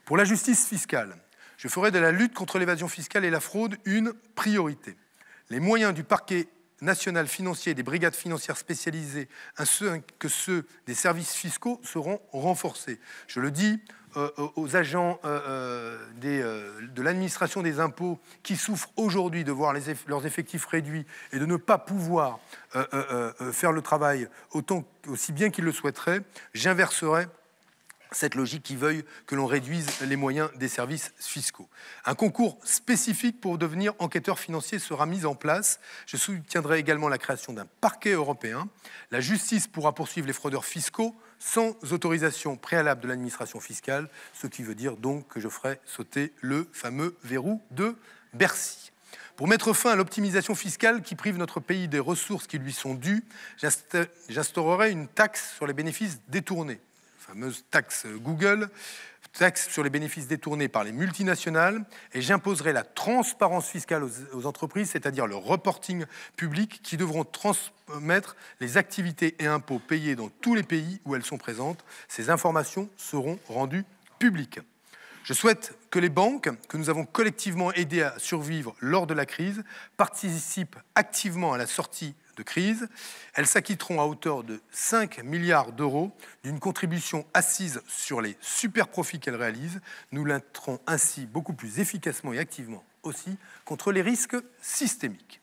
Pour la justice fiscale, je ferai de la lutte contre l'évasion fiscale et la fraude une priorité. Les moyens du parquet national financier et des brigades financières spécialisées, ainsi que ceux des services fiscaux, seront renforcés. Je le dis aux agents de l'administration des impôts qui souffrent aujourd'hui de voir leurs effectifs réduits et de ne pas pouvoir faire le travail aussi bien qu'ils le souhaiteraient, j'inverserai cette logique qui veuille que l'on réduise les moyens des services fiscaux. Un concours spécifique pour devenir enquêteur financier sera mis en place. Je soutiendrai également la création d'un parquet européen. La justice pourra poursuivre les fraudeurs fiscaux sans autorisation préalable de l'administration fiscale, ce qui veut dire donc que je ferai sauter le fameux verrou de Bercy. Pour mettre fin à l'optimisation fiscale qui prive notre pays des ressources qui lui sont dues, j'instaurerai une taxe sur les bénéfices détournés, fameuse taxe Google, taxe sur les bénéfices détournés par les multinationales, et j'imposerai la transparence fiscale aux entreprises, c'est-à-dire le reporting public, qui devront transmettre les activités et impôts payés dans tous les pays où elles sont présentes. Ces informations seront rendues publiques. Je souhaite que les banques, que nous avons collectivement aidées à survivre lors de la crise, participent activement à la sortie de crise. Elles s'acquitteront à hauteur de 5 milliards d'euros d'une contribution assise sur les super profits qu'elles réalisent. Nous lutterons ainsi beaucoup plus efficacement et activement aussi contre les risques systémiques.